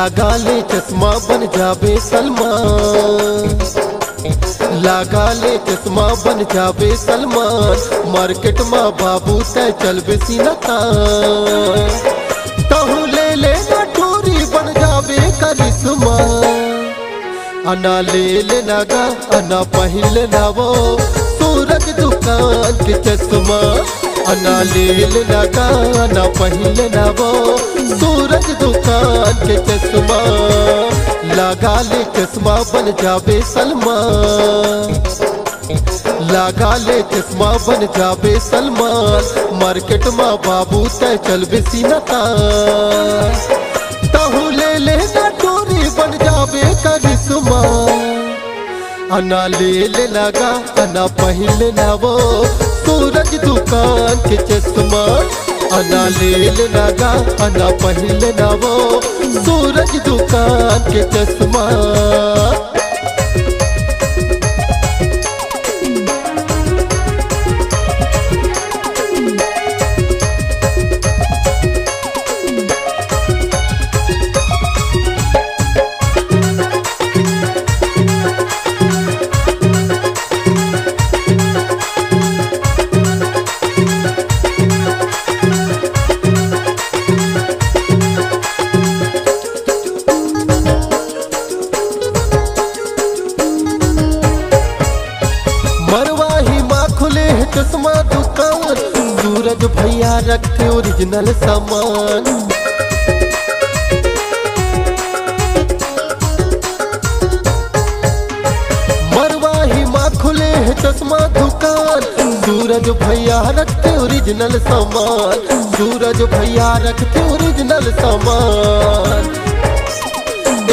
लगा ले चश्मा बन जावे सलमान, लगा ले चश्मा बन जावे सलमान। मार्केट में बाबू तय चल बेसीना तहु ले लेना टोरी बन जावे करिश्मा। अना ले लेना गा अना पहन लेना वो सूरज दुकान के चश्मा। अना ले लेना गा अना पहन लेना वो सूरज दुकान के चश्मा। लगा ले चश्मा बन जावे सलमान, लगा ले चश्मा बन जावे सलमान। मार्केट में बाबू तय चल बेसीना तहु ले लेना टोरी बन जावे करिश्मा। अना ले लेना गा अना पहन लेना वो सूरज दुकान के चश्मा। अना ले लेना गा अना पहन लेना वो सूरज दुकान के चश्मा। मरवाही माँ खुले है चश्मा दुकान, सूरज भैया रखते ओरिजिनल सामान। मरवाही माँ खुले है चश्मा दुकान, सूरज भैया रखते ओरिजिनल सामान। सूरज भैया रखते ओरिजिनल सामान।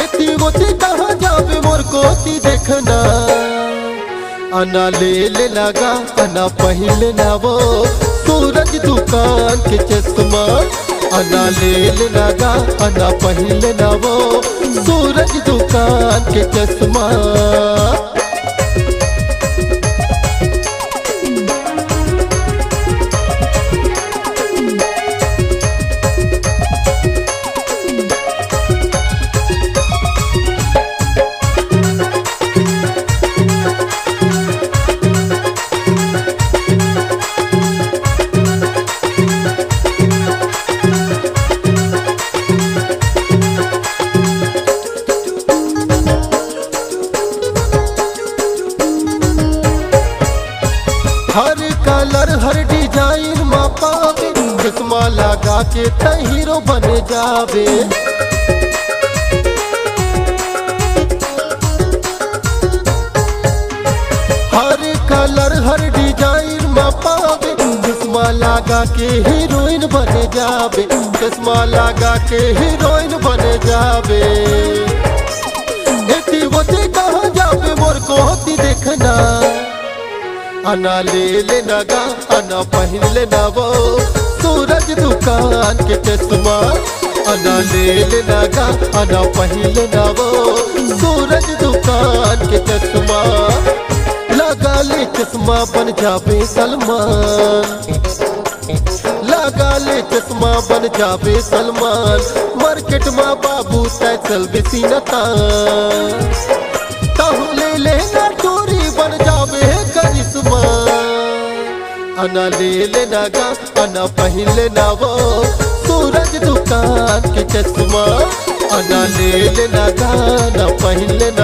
एती गोती कहाँ जावे मोर कोती देखना। अना ले लेना गा अना पहन लेना वो सूरज दुकान के चश्मा। अना ले लेना गा अना पहन लेना वो सूरज दुकान के चश्मा। हर कलर हर डिजाइन में पावे, चश्मा लगा के त हीरो बन जावे। हर कलर हर डिजाइन में पावे, चश्मा लगा के हीरोइन बन जावे। चश्मा लगा के हीरोइन बन जावे। एती वोती कहाँ जावे मोर को होती देखना। अना ले लेना गा अना पहन लेना वो सूरज दुकान के चश्मा। अना ले लेना गा अना पहन लेना वो सूरज दुकान के चश्मा। लगा ले चश्मा बन जावे सलमान, लगा ले चश्मा बन जावे सलमान। मार्केट में बाबू तय चल बेसीना तहु ले लेना टोरी बन जावे करिश्मा। अना ले लेना गा अना पहन लेना वो सूरज दुकान के चश्मा। अना ले लेना गा अना पहन लेना